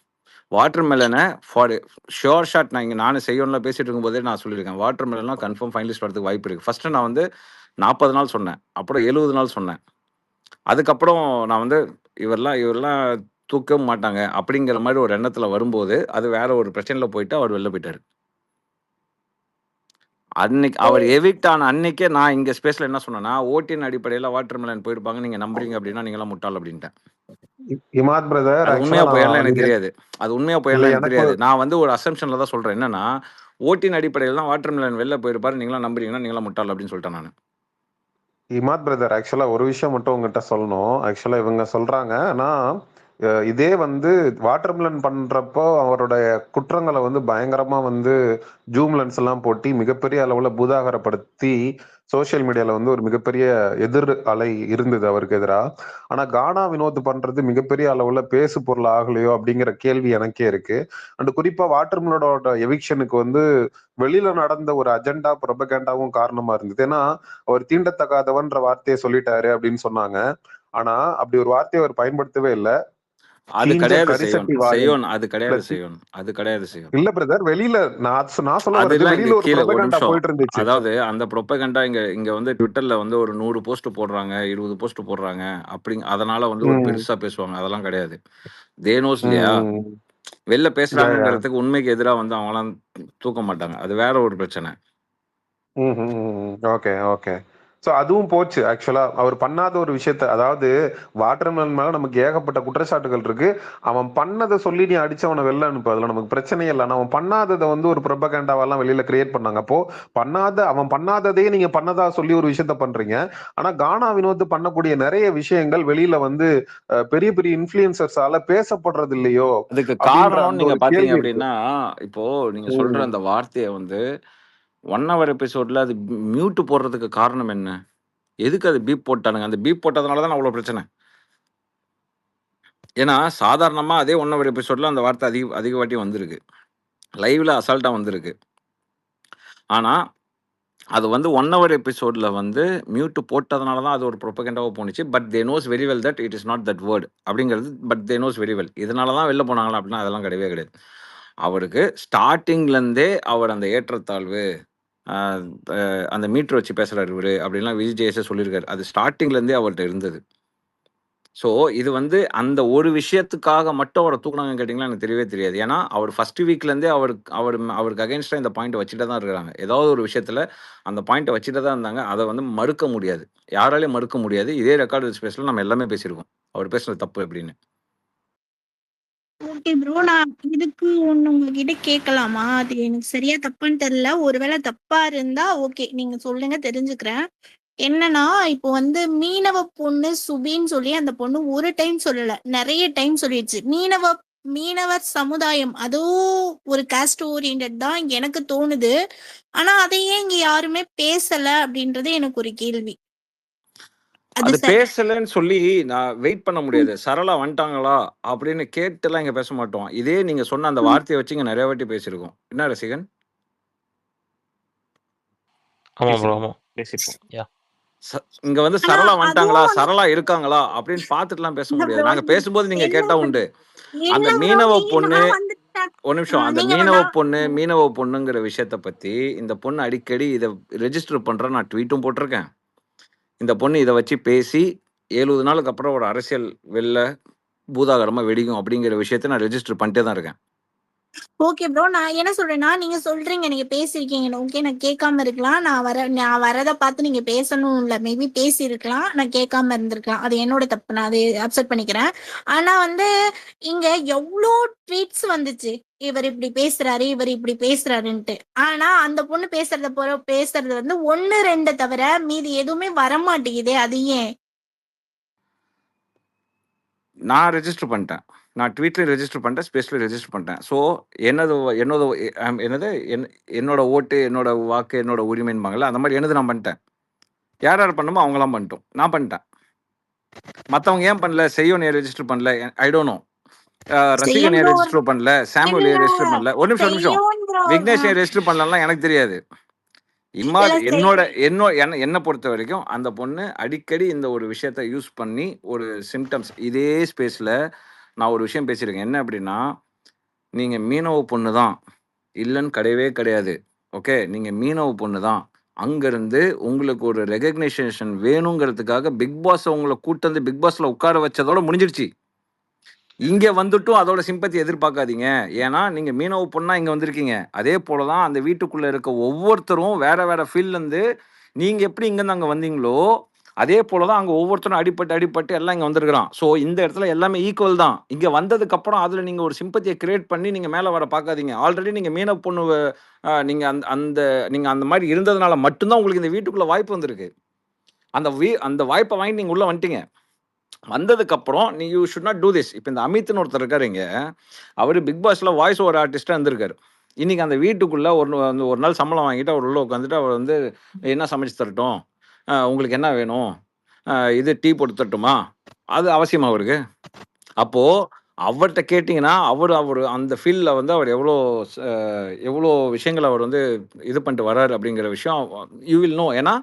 Speaker 6: Water மெலனை ஃபார் ஷோர் ஷாட் நான் இங்கே நானும் செய்யணும்ல பேசிட்டு இருக்கும்போதே நான் சொல்லியிருக்கேன். வாட்டர் மெலன்லாம் கன்ஃபார்ம் ஃபைனலிஸ்ட் வரதுக்கு வாய்ப்பு இருக்குது. ஃபஸ்ட்டு நான் வந்து 40 நாள் சொன்னேன், அப்புறம் 70 நாள் சொன்னேன். அதுக்கப்புறம் நான் வந்து இவரெல்லாம் தூக்கவும் மாட்டாங்க அப்படிங்கிற மாதிரி ஒரு எண்ணத்தில் வரும்போது அது வேற ஒரு பிரச்சனையில் போயிட்டு அவர் வெளில போயிட்டார். அன்னைக்கு அவர் எவிக்ட் ஆன அன்னைக்கே நான் இங்கே ஸ்பேஸில் என்ன சொன்னேன்னா ஓட்டின் அடிப்படையில் வாட்டர் மெலன் போயிருப்பாங்க, நீங்கள் நம்புறீங்க அப்படின்னா நீங்களாம் முட்டாள் அப்படின்ட்டேன்.
Speaker 7: இமாத் பிரதர்
Speaker 6: அது உண்மையா
Speaker 7: ஆக்சுவலா
Speaker 6: போயிடலாம்
Speaker 7: நான்
Speaker 6: எனக்கு தெரியாது. அது உண்மையா
Speaker 7: இல்ல
Speaker 6: போயிடலாம் எனக்கு
Speaker 7: எனக்கு
Speaker 6: தெரியாது. நான் வந்து ஒரு அசம்ஷன்ல தான் சொல்றேன். என்னன்னா ஓட்டின் அடிப்படையில் தான் வாட்டர் மெலன் வெளில போயிருப்பாரு, நீங்களாம் நம்புறீங்கன்னா நீங்களாம் முட்டாள் அப்படின்னு சொல்லிட்டேன் நான்.
Speaker 7: இமாத் பிரதர் ஆக்சுவலா ஒரு விஷயம் மட்டும் உங்ககிட்ட சொல்லணும். ஆக்சுவலா இவங்க சொல்றாங்க ஆனா இதே வந்து வாட்டர்மெலன் பண்றப்போ அவருடைய குற்றங்களை வந்து பயங்கரமா வந்து ஜூம் லென்ஸ் எல்லாம் போட்டி மிகப்பெரிய அளவுல பூதாகரப்படுத்தி சோசியல் மீடியால வந்து ஒரு மிகப்பெரிய எதிர் அலை இருந்தது அவருக்கு எதிராக. ஆனா கானா வினோத் பண்றது மிகப்பெரிய அளவுல பேசு பொருள் ஆகலையோ அப்படிங்கிற கேள்வி எனக்கே இருக்கு. அண்ட் குறிப்பா வாட்டர்மெலனோட எவிக்ஷனுக்கு வந்து வெளியில நடந்த ஒரு அஜெண்டா புரபகேண்டாவும் காரணமா இருந்தது. ஏன்னா அவர் தீண்டத்தகாதவன்ற வார்த்தையை சொல்லிட்டாரு அப்படின்னு சொன்னாங்க. ஆனா அப்படி ஒரு வார்த்தையை அவர் பயன்படுத்தவே இல்லை.
Speaker 6: அது
Speaker 7: கீஞ்ச
Speaker 6: கிடையாது
Speaker 7: கரிசட்டி
Speaker 6: செய்யோன்
Speaker 7: வாயன்
Speaker 6: செய்யோன் அது
Speaker 7: இல்ல
Speaker 6: கிடையாது செய்யோன் அது கிடையாது செய்யோன்.
Speaker 7: இல்ல பிரதர் வெளியில நான் சொல்ல வர்றது
Speaker 6: அதெல்லாம் இங்க
Speaker 7: வெளியில ஒரு
Speaker 6: கீழே ஒரு
Speaker 7: புரபகேண்டா
Speaker 6: நிமிஷம்.
Speaker 7: போயிட்டு இருந்துச்சு.
Speaker 6: அதாவது அந்த ப்ரொபகண்டா இங்க வந்து ட்விட்டர்ல வந்து ஒரு 100 போஸ்ட் போடுறாங்க, 20 போஸ்ட் போடுறாங்க அதனால வந்து ஒரு
Speaker 7: ம்,
Speaker 6: பெருசா பேசுவாங்க. அதெல்லாம் கிடையாது. தேனோஸ் இல்லையா,
Speaker 7: ம்,
Speaker 6: வெளில
Speaker 7: யா, யா.
Speaker 6: பேசுறாங்கிறதுக்கு உண்மைக்கு எதிராக வந்து அவங்களாம் தூக்க மாட்டாங்க. அது வேற ஒரு பிரச்சனை.
Speaker 7: Okay okay. ஸோ அதுவும் போச்சு. ஆக்சுவலா அவர் பண்ணாத ஒரு விஷயத்த, அதாவது வாட்டர்மெலன் மேல நமக்கு ஏகப்பட்ட குற்றச்சாட்டுகள் இருக்கு. அவன் பண்ணதை சொல்லி நீ அடிச்சவனை வெளில அனுப்பு, அதுல நமக்கு பிரச்சனையே இல்லை. ஆனா அவன் பண்ணாததை வந்து ஒரு ப்ரொபகேண்டாவெல்லாம் வெளியில கிரியேட் பண்ணாங்க. அப்போ அவன் பண்ணாததே நீங்க பண்ணதா சொல்லி ஒரு விஷயத்த பண்றீங்க. ஆனா கானா வினோத் பண்ணக்கூடிய நிறைய விஷயங்கள் வெளியில வந்து பெரிய பெரிய இன்ஃபுளுசர்ஸால பேசப்படுறது இல்லையோ
Speaker 6: அதுக்கு
Speaker 7: அப்படின்ற
Speaker 6: காரணம்
Speaker 7: அந்த
Speaker 6: நீங்க
Speaker 7: ஒரு
Speaker 6: பாத்தீங்க
Speaker 7: கேள்வி இருக்கு.
Speaker 6: அப்படின்னா இப்போ நீங்க சொல்ற
Speaker 7: ம்.
Speaker 6: அந்த வார்த்தையை வந்து 1 hour எபிசோட்ல அது மியூட் போடுறதுக்கு காரணம் என்ன? எதுக்கு அது பீப் போட்டானுங்க? அந்த பீப் போட்டதுனால தான் அவ்வளோ பிரச்சனை. ஏன்னா சாதாரணமா அதே 1 hour எபிசோட்ல அந்த வார்த்தை அதிக வாட்டி வந்திருக்கு. லைவ்ல அசால்ட்டா வந்திருக்கு. ஆனா அது வந்து 1 hour எபிசோட்ல வந்து மியூட் போட்டதுனால தான் அது ஒரு ப்ரொபகண்டாவா போணுச்சு. But they knows very well that it is not that word அப்படிங்கிறது. But they knows very well. இதனால தான் வெளில போனாங்களா அப்படின்னா அதெல்லாம் கிடையவே கிடையாது. அவருக்கு ஸ்டார்ட்டிங்லேருந்தே அவர் அந்த ஏற்றத்தாழ்வு அந்த மீட்டர் வச்சு பேசுறாரு இவரு அப்படின்லாம் விஜய் சொல்லியிருக்காரு. அது ஸ்டார்டிங்லேருந்தே அவர்கிட்ட இருந்தது. ஸோ இது வந்து அந்த ஒரு விஷயத்துக்காக மட்டும் அவரை தூக்குனாங்கன்னு கேட்டிங்கன்னா எனக்கு தெரியவே தெரியாது. ஏன்னா அவர் ஃபர்ஸ்ட் வீக்லேருந்தே அவருக்கு அகைன்ஸ்டாக இந்த பாயிண்ட் வச்சுட்டு தான் இருக்கிறாங்க. ஏதாவது ஒரு விஷயத்தில் அந்த பாயிண்ட்டை வச்சுட்டு தான் இருந்தாங்க. அதை வந்து மறுக்க முடியாது, யாராலையும் மறுக்க முடியாது. இதே ரெக்கார்டு ஸ்பேஸில் நம்ம எல்லாமே பேசியிருக்கோம் அவர் பேசுனது தப்பு அப்படின்னு.
Speaker 4: ஓகே ப்ரோ, நான் இதுக்கு ஒண்ணு உங்ககிட்ட கேட்கலாமா? அது எனக்கு சரியா தப்பான்னு தெரியல. ஒருவேளை தப்பா இருந்தா ஓகே, நீங்க சொல்லுங்க, தெரிஞ்சுக்கிறேன். என்னன்னா, இப்போ வந்து மீனவ பொண்ணு சுபின்னு சொல்லி அந்த பொண்ணு ஒரு டைம் சொல்லல, நிறைய டைம் சொல்லிடுச்சு. மீனவர் சமுதாயம் அதுவும் ஒரு காஸ்ட் ஓரியன்ட் தான் எனக்கு தோணுது. ஆனா அதையே இங்க யாருமே பேசல அப்படின்றது எனக்கு ஒரு கேள்வி.
Speaker 6: அது பேசலன்னு சொல்லி நான் வெயிட் பண்ண முடியாது. சரளா வந்துட்டாங்களா அப்படின்னு கேட்டுலாம் இங்க பேச மாட்டோம். இதே நீங்க சொன்ன அந்த வார்த்தையை வச்சு இங்க நிறைய வாட்டி பேசியிருக்கோம். என்ன ரசிகன்?
Speaker 5: ஆமா ப்ரோ,
Speaker 2: பேசியிருக்கோம்
Speaker 5: ஆமா.
Speaker 2: பேசியிருக்கோம்.
Speaker 5: யா.
Speaker 6: இங்க வந்து
Speaker 4: ஆனா
Speaker 6: சரளா வந்துட்டாங்களா,
Speaker 4: அதுவும்
Speaker 6: சரளா இருக்காங்களா அப்படின்னு பார்த்துட்டுலாம் பேச
Speaker 4: இல்ல
Speaker 6: முடியாது.
Speaker 4: bro,
Speaker 6: நாங்க பேசும்போது நீங்க
Speaker 4: இல்ல
Speaker 6: கேட்டா உண்டு. அந்த
Speaker 4: இல்ல bro,
Speaker 6: மீனவ பொண்ணு
Speaker 4: நான் வந்துட்டேன்.
Speaker 6: ஒரு நிமிஷம். அந்த
Speaker 4: நீங்க
Speaker 6: மீனவ பொண்ணுங்கிற விஷயத்த பத்தி இந்த பொண்ணு அடிக்கடி இதை ரெஜிஸ்டர் பண்ற நான் ட்வீட்டும் போட்டிருக்கேன். இந்த பொண்ணு இதை வச்சு பேசி 70 நாளுக்கு அப்புறம் ஒரு அரசியல் வெளில பூதாகரமா வெடிக்கும் அப்படிங்கிற விஷயத்த நான் ரெஜிஸ்டர் பண்ணிட்டே தான் இருக்கேன்.
Speaker 4: Okay bro. நான் என்ன சொல்றேன்னா, நீங்க சொல்றீங்க, நீங்க பேசியிருக்கீங்க. ஓகே, நான் கேட்காம இருக்கலாம். நான் வரத பார்த்து நீங்க பேசணும் இல்ல. மேபி பேசியிருக்கலாம். நான் கேட்காம இருந்திருக்கலாம். அது என்னோட தப்பு. நான் அதை அக்செப்ட் பண்ணிக்கிறேன். ஆனா வந்து இங்க எவ்ளோ ட்வீட்ஸ் வந்துச்சு. இவர் இப்படி பேசுறாரு, இவர் இப்படி பேசுறாருன்ட்டு. ஆனா அந்த பொண்ணு பேசுறது வந்து 1, 2 தவிர மீதி எதுவுமே வரமாட்டேங்குதே. அது ஏன்?
Speaker 6: நான் ரெஜிஸ்டர் பண்ணிட்டேன். நான் ட்வீட்ல ரெஜிஸ்டர் பண்ணிட்டேன். ஸ்பேஸ்ல ரெஜிஸ்டர் பண்ணிட்டேன். ஸோ என்னது என்னோட என்னது என்னோட ஓட்டு, என்னோட வாக்கு, என்னோட உரிமைன்பாங்கல்ல, அந்த மாதிரி என்னது நான் பண்ணிட்டேன். யார் யார் பண்ணணுமோ அவங்களாம் பண்ணிட்டோம். நான் பண்ணிட்டேன். மற்றவங்க ஏன் பண்ணல? செய்யோன் ஏன் ரெஜிஸ்டர் பண்ணல? ஐ டோன்ட் நோ. ரசிகன் ஏன் ரெஜிஸ்டர் பண்ணல? சாமுவல் ஏன் ரெஜிஸ்டர் பண்ணல? ஒரு நிமிஷம். விக்னேஷ் ஏன் ரெஜிஸ்டர் பண்ணலாம் எனக்கு தெரியாது. என்னை பொறுத்த வரைக்கும் அந்த பொண்ணு அடிக்கடி இந்த ஒரு விஷயத்த யூஸ் பண்ணி ஒரு சிம்டம்ஸ் இதே ஸ்பேஸ்ல நான் ஒரு விஷயம் பேசியிருக்கேன். என்ன அப்படின்னா, நீங்க மீனவ பொண்ணு தான் இல்லைன்னு கிடையவே கிடையாது. ஓகே, நீங்க மீனவ பொண்ணு தான். அங்கிருந்து உங்களுக்கு ஒரு ரெகக்னைசேஷன் வேணுங்கிறதுக்காக பிக் பாஸ் உங்களை கூட்டு வந்து பிக் பாஸ்ல உட்கார வச்சதோட முடிஞ்சிடுச்சு. இங்க வந்துட்டும் அதோட சிம்பத்தி எதிர்பார்க்காதீங்க. ஏன்னா நீங்க மீனவ பொண்ணா இங்க வந்திருக்கீங்க. அதே போலதான் அந்த வீட்டுக்குள்ள இருக்க ஒவ்வொருத்தரும் வேற வேற ஃபீல்ட்ல இருந்து நீங்க எப்படி இங்க இருந்து அங்க வந்தீங்களோ அதே போலதான் அங்க ஒவ்வொருத்தரும் அடிபட்டு எல்லாம் இங்க வந்திருக்கிறான். ஸோ இந்த இடத்துல எல்லாமே ஈக்குவல் தான். இங்க வந்ததுக்கு அப்புறம் அதுல நீங்க ஒரு சிம்பத்தியை கிரியேட் பண்ணி நீங்க மேல வர பார்க்காதீங்க. ஆல்ரெடி நீங்க மீனவ பொண்ணு நீங்க நீங்க அந்த மாதிரி இருந்ததுனால மட்டும்தான் உங்களுக்கு இந்த வீட்டுக்குள்ள வாய்ப்பு வந்திருக்கு. அந்த வாய்ப்பை வாங்கி நீங்க உள்ள வந்துட்டீங்க. வந்ததுக்கு அப்புறம் நீ you should not do this. இப்போ இந்த அமித்னு ஒருத்தர் இருக்காரு இங்க. அவர் பிக் பாஸ்ல வாய்ஸ் ஓவர் ஆர்டிஸ்டா இருந்திருக்காரு. இன்னைக்கு அந்த வீட்டுக்குள்ள ஒரு நாள் சம்பளம் வாங்கிட்டு அவர் உள்ள உட்காந்துட்டு அவர் வந்து என்ன சமைச்சு தரட்டும், உங்களுக்கு என்ன வேணும், இது டீ போட்டு தரட்டுமா, அது அவசியமா அவருக்கு? அப்போ அவர்கிட்ட கேட்டிங்கன்னா அவர் அந்த ஃபீல்டில் வந்து அவர் எவ்வளோ விஷயங்கள் அவர் வந்து இது பண்ணிட்டு வர்றாரு அப்படிங்கிற விஷயம் யூ வில் நோ. ஏன்னா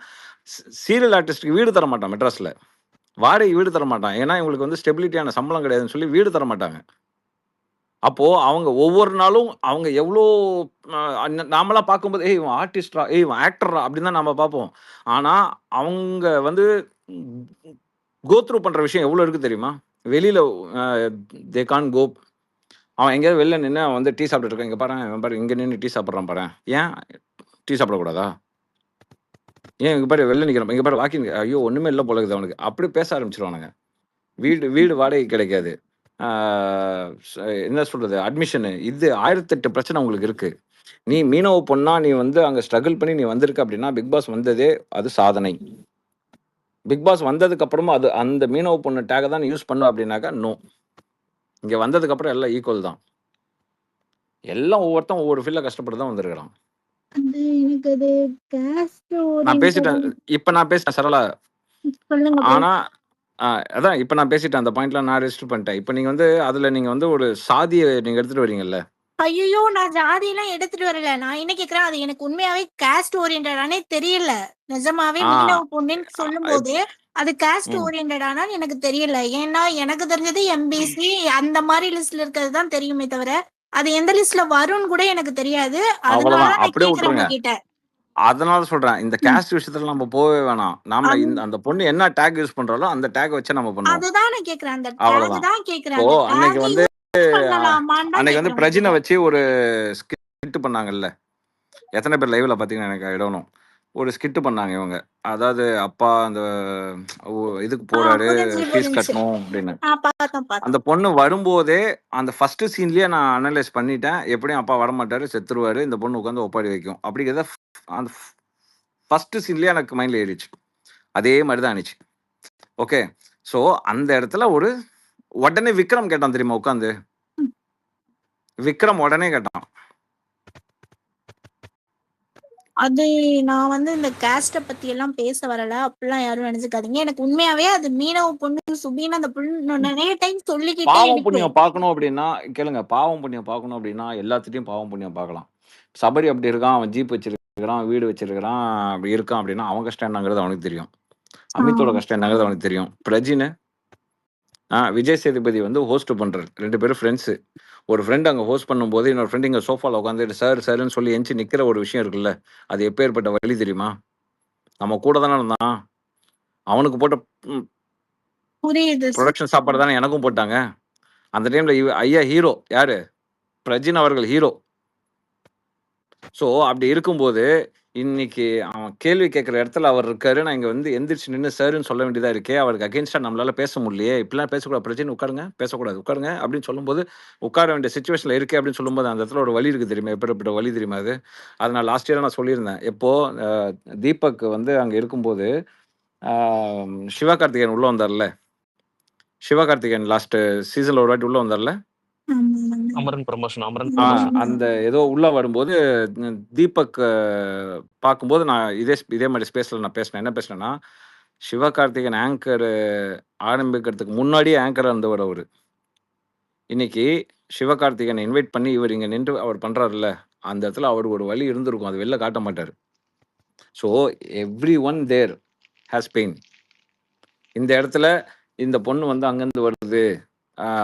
Speaker 6: சீரியல் ஆர்டிஸ்ட்டுக்கு வீடு தர மாட்டான் மெட்ராஸில், வாடகை வீடு தர மாட்டான். ஏன்னா இவங்களுக்கு வந்து ஸ்டெபிலிட்டியான சம்பளம் கிடையாதுன்னு சொல்லி வீடு தர மாட்டாங்க. அப்போ அவங்க ஒவ்வொரு நாளும் அவங்க எவ்வளோ நாமெல்லாம் பார்க்கும்போது இவன் ஆர்டிஸ்டா, இவன் ஆக்டரா அப்படின்னு தான் நம்ம பார்ப்போம். ஆனா அவங்க வந்து கோத்ரூ பண்ற விஷயம் எவ்வளோ இருக்கு தெரியுமா? வெளியில தே கான் கோ. அவன் எங்கேயாவது வெளில நின்று அவன் வந்து டீ சாப்பிட்டு இருக்கான். இங்க பாரு இங்க நின்று டீ சாப்பிட்றான் பாரு. ஏன் டீ சாப்பிடக்கூடாதா? ஏன் இங்க பாரு வெளில நிற்கிறான், இங்க பாரு வாக்கிங், ஐயோ ஒண்ணுமே இல்லை போல இருக்குது அவனுக்கு, அப்படி பேச ஆரம்பிச்சிருவானுங்க. வீடு வாடகை கிடைக்காது, என்ன சொல்றது, அட்மிஷனு, இது 1008 பிரச்சனை உங்களுக்கு இருக்கு. நீ மீனவ பொண்ணா நீ வந்து அங்க ஸ்ட்ரகிள் பண்ணி நீ வந்திருக்க அப்படின்னா பிக் பாஸ் வந்ததே அது சாதனை. பிக் பாஸ் வந்ததுக்கு அப்புறமா அது அந்த மீனவ பொண்ணு டேக தான் யூஸ் பண்ண அப்படின்னாக்கா நோ. இங்க வந்ததுக்கு அப்புறம் எல்லாம் ஈக்குவல் தான். எல்லாம் ஒவ்வொருத்தன் ஒவ்வொரு ஃபீல்ட்ல கஷ்டப்பட்டு தான் வந்திருக்கிறான். நான் பேசிட்டேன், இப்ப நான் பேசிட்டேன் சரளா. ஆனா அதான் இப்ப நான் பேசிட்டேன், அந்த பாயிண்ட்ல நான் ரெஜிஸ்டர் பண்ணிட்டேன். இப்ப நீங்க வந்து அதுல நீங்க வந்து ஒரு சாதியை நீங்க எடுத்துட்டு வரீங்கல்ல.
Speaker 4: ஐயோ, நான் ஜாதியெல்லாம் எடுத்துட்டு வரல. நான் என்ன கேக்குறேன், அது எனக்கு உண்மையாவே காஸ்ட் ஓரியன்டானே தெரியல. நிஜமாவே மீனவ பொண்ணுன்னு சொல்லும் போது அது காஸ்ட் ஓரியன்டானா எனக்கு தெரியல. ஏன்னா எனக்கு தெரிஞ்சது எம்பிசி அந்த மாதிரி லிஸ்ட்ல இருக்கிறது தான் தெரியுமே தவிர அது எந்த லிஸ்ட்ல வரும்னு கூட எனக்கு தெரியாது. அதனால
Speaker 6: அப்படியே விட்டுருங்க. அதனால சொல்றேன், இந்த காஸ்ட் விஷயத்துல நம்ம போகவே வேணாம். நாம அந்த பொண்ணு என்ன டேக் யூஸ் பண்றாலோ அந்த டேக் வச்சு நம்ம பண்ணுவோம்.
Speaker 4: அதுதான் நான் கேக்குறேன், அந்த
Speaker 6: டேக்
Speaker 4: தான் கேக்குறேன்.
Speaker 6: ஓ அன்னைக்கு வந்து பிரஜினை வச்சு ஒரு ஸ்கிட் பண்ணாங்கல்ல, எத்தனை பேர் லைவ்ல பாத்தீங்கன்னா எனக்கு இடணும் ஒரு ஸ்கிட் பண்ணாங்க இவங்க. அதாவது அப்பா அந்த இதுக்கு போறாரு ஃபீஸ் கட்டணும் அப்படின்னு. அந்த பொண்ணு வரும்போதே அந்த ஃபர்ஸ்ட் சீன்லயே நான் அனலைஸ் பண்ணிட்டேன், எப்படியும் அப்பா வரமாட்டாரு, செத்துருவாரு, இந்த பொண்ணு உட்காந்து ஒப்பாடி வைக்கும் அப்படிங்கிறத அந்த ஃபர்ஸ்ட் சீன்லயே எனக்கு மைண்ட்ல ஏறிச்சு. அதே மாதிரி தான் ஆனிச்சு. ஓகே, ஸோ அந்த இடத்துல ஒரு உடனே விக்ரம் கேட்டான் தெரியுமா, உட்காந்து விக்ரம் உடனே கேட்டான்.
Speaker 4: அது நான் வந்து இந்த காஸ்ட பத்தி எல்லாம் பேச வரல, அப்படிலாம் யாரும் நினைச்சுக்காதீங்க. எனக்கு உண்மையாவே அது மீனவ பொண்ணு சுபின்னு அந்த பொண்ணு நிறைய டைம் சொல்லிக்கிட்டே
Speaker 6: பாவம் புண்ணியம் பார்க்கணும் அப்படின்னா கேளுங்க, பாவம் புண்ணியம் பார்க்கணும் அப்படின்னா எல்லாத்துட்டையும் பாவம் புண்ணியம் பார்க்கலாம். சபரி அப்படி இருக்கான், அவன் ஜீப் வச்சிருக்கிறான், வீடு வச்சிருக்கிறான், அப்படி இருக்கான் அப்படின்னா அவன் கஷ்டம் என்னங்கிறது அவனுக்கு தெரியும். அமித்தோட கஷ்டம் என்னங்கிறது அவனுக்கு தெரியும். பிரஜின்னு விஜய் சேதுபதி வந்து ஹோஸ்ட் பண்றாரு, 2 பேரும் ஃப்ரெண்ட்ஸு. ஒரு ஃப்ரெண்ட் அங்கே ஹோஸ்ட் பண்ணும்போது இன்னொரு ஃப்ரெண்ட் இங்கே சோஃபாவில் உட்காந்துட்டு சார் சார்ன்னு சொல்லி எஞ்சி நிற்கிற ஒரு விஷயம் இருக்குல்ல, அது எப்பேற்பட்ட வழி தெரியுமா? நம்ம கூட தானே இருந்தான், அவனுக்கு போட்ட ப்ரொடக்ஷன் சாப்பாடு தானே எனக்கும் போட்டாங்க. அந்த டைம்ல ஐயா ஹீரோ யாரு, பிரஜின் அவர்கள் ஹீரோ. ஸோ அப்படி இருக்கும்போது இன்னைக்கு அவன் கேள்வி கேட்குற இடத்துல அவர் இருக்காரு. நான் இங்க வந்து எந்திரிச்சு நின்று சார்ன்னு சொல்ல வேண்டியதா இருக்கே. அவருக்கு அகேன்ஸ்டா நம்மளால பேச முடியலையே. இப்படிலாம் பேசக்கூடாது பிரஜின், உட்காருங்க, பேசக்கூடாது, உட்காருங்க அப்படின்னு சொல்லும்போது, உட்கார வேண்டிய சுச்சுவேஷன்ல இருக்கே அப்படின்னு சொல்லும்போது, அந்த இடத்துல ஒரு வலி இருக்கு தெரியுமா? எப்பேர்ப்பட்ட வலி தெரியுமா அது? அது நான் லாஸ்ட் இயர் நான் சொல்லியிருந்தேன். எப்போ தீபக் வந்து அங்க இருக்கும்போது, சிவகார்த்திகேயன் உள்ள வந்தார்ல. சிவகார்த்திகேயன் லாஸ்ட் சீசன்ல ஒரு வாட்டி உள்ள வந்தார்ல.
Speaker 2: அமரன் ப்ரமோஷன்
Speaker 6: அந்த ஏதோ உள்ள வரும்போது தீபக் பார்க்கும்போது நான் இதே மாதிரி ஸ்பேஸ்ல நான் பேசினேன். என்ன பேசினேன்னா, சிவகார்த்திகேயன் ஆங்கர் ஆரம்பிக்கிறதுக்கு முன்னாடியே ஆங்கரா இருந்தவர் அவரு. இன்னைக்கு சிவகார்த்திகேயனை இன்வைட் பண்ணி இவர் இங்க நின்று அவர் பண்றாருல்ல, அந்த இடத்துல அவருக்கு ஒரு வலி இருந்திருக்கும். அது வெளில காட்ட மாட்டாரு. So everyone there has pain. இந்த இடத்துல இந்த பொண்ணு வந்து அங்கேருந்து வருது,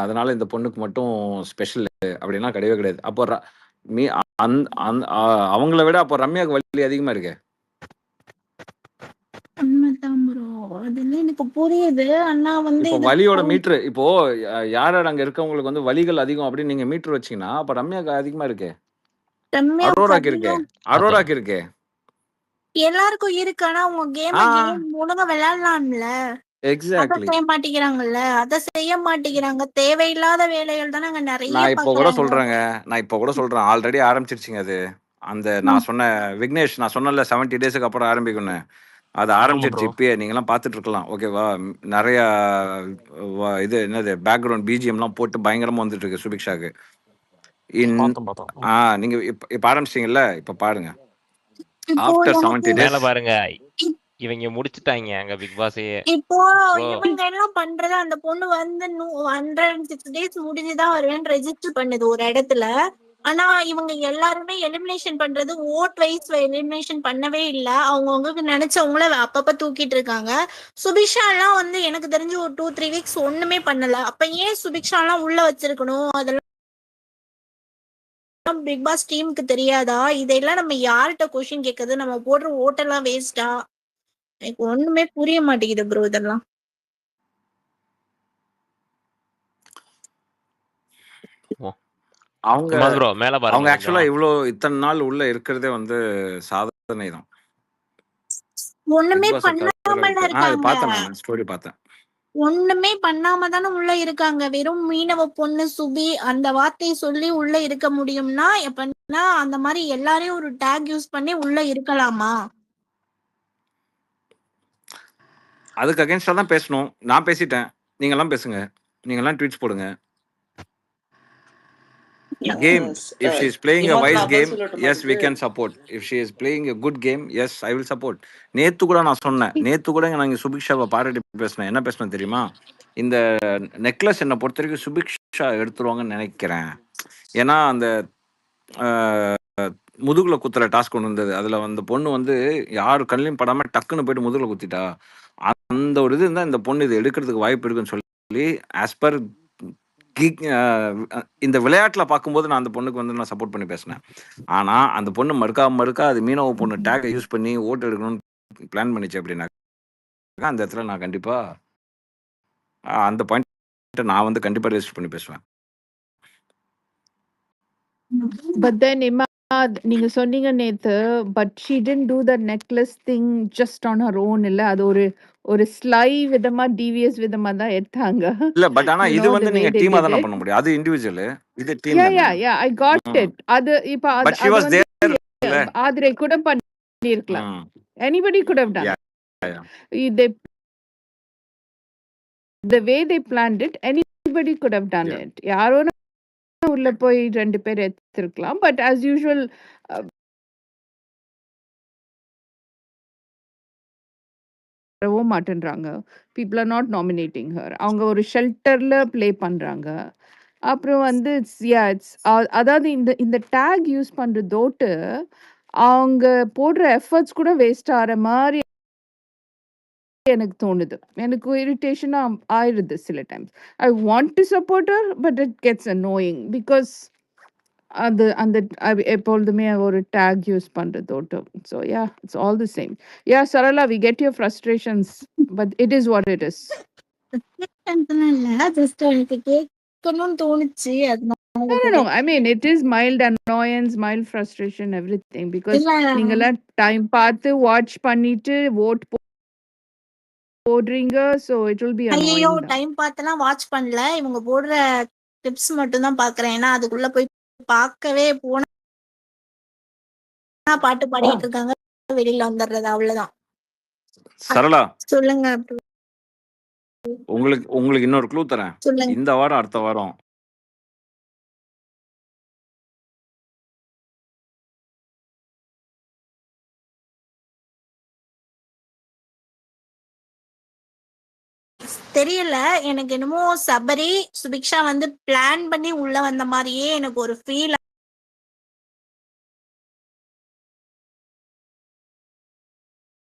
Speaker 6: அதனால இந்த பொண்ணுக்கு மட்டும் ஸ்பெஷல் அப்படின்னா கிடையவே கிடையாது. அப்போ அவங்கள விட அப்போ ரம்யாவுக்கு வலி அதிகமா இருக்கே.
Speaker 4: உண்மைதான் ப்ரோ. அதெல்லாம் எனக்கு புரியுது. ஆனா வந்து
Speaker 6: இப்போ
Speaker 4: இது
Speaker 6: வலியோட மீட்ரு இப்போ யார் யார் அங்க இருக்கவங்களுக்கு வந்து வலிகள் அதிகம் அப்படின்னு நீங்க மீட்ரு வச்சீங்கன்னா அப்ப ரம்யாவுக்கு அதிகமா இருக்கே.
Speaker 4: ரம்யாவுக்கு
Speaker 6: அரோராக்கு இருக்கே.
Speaker 4: அதிகம்
Speaker 6: அரோராக்கு இருக்கே.
Speaker 4: எல்லாருக்கும் இருக்கு. ஆனா அவங்க கேம் ஒழுங்கா விளையாடலாம்ல. அத
Speaker 6: எக்ஸாக்ட்லி.
Speaker 4: செய்ய மாட்டேங்கிறாங்கல்ல. அத செய்ய மாட்டேங்கிறாங்க. தேவையில்லாத வேலைகள் தானே அங்க நிறைய
Speaker 6: நான் இப்போ கூட
Speaker 4: பாக்குறாங்க.
Speaker 6: சொல்றேன். ஆல்ரெடி ஆரம்பிச்சிருச்சுங்க அது. அந்த நான் சொன்ன விக்னேஷ் நான் சொன்னல 70 டேஸ்க்கு அப்புறம் ஆரம்பிக்கும்னு. அது ஆரம்பிச்சிருச்சு இப்பயே. நீங்களாம் பார்த்துட்டு இருக்கலாம். ஓகேவா? நிறைய இது என்னது பேக்ரவுண்ட் பிஜிஎம்லாம் போட்டு பயங்கரமா வந்துட்டு இருக்கு சுபிக்ஷாக்கு. நீங்க இப்ப ஆரம்பிச்சிட்டீங்கல்ல, இப்ப பாருங்க.
Speaker 4: இப்போ
Speaker 6: ஆஃப்டர்
Speaker 4: எனக்கு
Speaker 6: 70
Speaker 5: மேல
Speaker 6: டேஸ்
Speaker 5: பாருங்க, இவங்க முடிச்சுட்டாங்க அங்க பிக் பாஸையே.
Speaker 4: இப்போ
Speaker 5: ப்ரோ
Speaker 4: இவங்க எல்லாம் பண்றது, அந்த பொண்ணு வந்து 106 டேஸ் முடிஞ்சுதான் வருவேன்னு ரெஜிஸ்டர் பண்ணுது ஒரு இடத்துல. ஆனா இவங்க எல்லாருமே எலிமினேஷன் பண்றது ஓட் வைஸ் எலிமினேஷன் பண்ணவே இல்ல. அவங்கவுங்களுக்கு நினைச்சவங்கள அப்பப்ப தூக்கிட்டு இருக்காங்க. சுபிக்ஷா எல்லாம் வந்து எனக்கு தெரிஞ்சு ஒரு 2-3 வீக்ஸ் ஒண்ணுமே பண்ணல. அப்ப ஏன் சுபிக்ஷா எல்லாம் உள்ள வச்சிருக்கணும்? அதெல்லாம் பிக் பாஸ் டீமுக்கு தெரியாதா? இதெல்லாம் நம்ம யார்கிட்ட கொஸ்டின் கேட்கறது? நம்ம போடுற ஓட்டெல்லாம் வேஸ்டா? எனக்கு ஒண்ணுமே புரிய மாட்டேங்குது ப்ரோ இதெல்லாம்.
Speaker 6: அவங்க
Speaker 5: ப்ரோ மேல பாருங்க.
Speaker 6: அவங்க ஆக்சுவலா இத்தனை நாள் உள்ள இருக்கிறதே வந்து சாதனை தான்.
Speaker 4: ஒண்ணுமே பண்ணாம இருக்காங்க.
Speaker 6: பார்த்தேன், நான் ஸ்டோரி பார்த்தேன்.
Speaker 4: ஒண்ணுமே பண்ணாம தானே உள்ள இருக்காங்க. வெறும் மீனவ பொண்ணு சுபி அந்த வார்த்தையை சொல்லி உள்ள இருக்க முடியும்னா, எப்பன்னா அந்த மாதிரி எல்லாரையும் ஒரு டேக் யூஸ் பண்ணி உள்ள இருக்கலாமா?
Speaker 6: அதுக்கு அகைன்ஸ்டா தான் பேசணும். நான் பேசிட்டேன். நீங்க எல்லாம் பேசுங்க. நீங்க எல்லாம் ட்வீட்ஸ் போடுங்க. Game. If she is playing a wise game, yes, we can support. If she is playing a good game, yes, I will support. நேத்து கூட நான் சொன்னேன். நேத்து கூட நான் சுபிக்ஷாவை பாராட்டி பேசினேன். என்ன பேசினேன் தெரியுமா? இந்த நெக்லஸ் என்னை பொறுத்த வரைக்கும் சுபிக்ஷா எடுத்துருவாங்கன்னு நினைக்கிறேன். ஏன்னா அந்த முதுகுல குத்துற டாஸ்க் ஒன்று இருந்தது. அதுல அந்த பொண்ணு வந்து யாரு கண்ணிலையும் படாம டக்குன்னு போயிட்டு முதுகுல குத்திட்டா. அந்த ஒரு இது இருந்தா இந்த பொண்ணு இது எடுக்கிறதுக்கு வாய்ப்பு இருக்குன்னு சொல்லி ஆஸ் பர் இந்த விளையாட்டுல பார்க்கும்போது நான் அந்த பொண்ணுக்கு வந்து நான் சப்போர்ட் பண்ணி பேசினேன். ஆனா அந்த பொண்ணு மறுக்கா அது மீனவ பொண்ணு டேக்கை யூஸ் பண்ணி ஓட்டு எடுக்கணும்னு பிளான் பண்ணிச்சு அப்படின்னா அந்த இடத்துல நான் கண்டிப்பா அந்த பாயிண்ட் நான் வந்து கண்டிப்பா ரெஜிஸ்டர் பண்ணி பேசுவேன்.
Speaker 1: But then Imad, நீங்க சொன்னீங்க நேத்து, but she didn't do the necklace thing just on her own இல்ல. அது ஒரு ஸ்லை விதமா டிவிஎஸ் விதமா தான் எடுத்தாங்க.
Speaker 6: இல்ல பட் ஆனா இது வந்து நீங்க டீமா தான பண்ண முடியும். அது இண்டிவிஜுவல், இது டீம் தான.
Speaker 1: Yeah, I got it. அது இப்ப அது வந்து ஆதிரை கூட பண்ணிருக்கலாம். Anybody could have done. The way they planned it, anybody could have done it. யாரோ உள்ள போய் 2 பேர் எடுத்திருக்கலாம். பட் as usual மாட்டேன்றாங்க. people are not nominating her. அவங்க ஒரு ஷெல்டர்ல ப்ளே பண்றாங்க. அப்புறம் வந்து அதாவது இந்த டேக் யூஸ் பண்றதோட்டு அவங்க போடுற எஃபர்ட்ஸ் கூட வேஸ்ட் ஆகிற மாதிரி எனக்கு தோணுது. எனக்கு இரிட்டேஷனா ஆயிடுது சில times. I want to support her but it gets annoying because அது அந்த எப்பொழுதுமே ஒரு டேக் யூஸ் பண்றதோட்டு. So it's all the same. Sarala, we get your frustrations but it is what it is.
Speaker 4: இல்ல, ஜஸ்ட் எனக்கு கேட்கணும்னு தோணுச்சு.
Speaker 1: No. I mean, it is mild annoyance, mild frustration, everything. Because
Speaker 4: இல்ல
Speaker 1: நீங்கெல்லாம் time பார்த்து watch பண்ணிட்டு vote போடுறீங்க. So it will be
Speaker 4: ஐயோ
Speaker 1: annoying தான்.
Speaker 4: டைம் பார்த்தெல்லாம் வாட்ச் பண்ணல. இவங்க போடுற டிப்ஸ் மட்டும் தான் பாக்குறேன். ஏன்னா அதுக்குள்ள போய் பார்க்கவே போனா பாட்டு பாடிட்டு இருக்காங்க, வெளியில வந்துடுறது அவ்வளவுதான்.
Speaker 6: சரளா,
Speaker 4: சொல்லுங்க
Speaker 6: உங்களுக்கு இன்னொரு க்ளூ தரேன்.
Speaker 4: சொல்லுங்க.
Speaker 6: இந்த வாரம் அடுத்த வாரம்
Speaker 4: தெரியல, எனக்கு என்னமோ சபரி சுபிக்ஷா வந்து பிளான் பண்ணி உள்ள வந்த மாதிரியே எனக்கு ஒரு ஃபீல்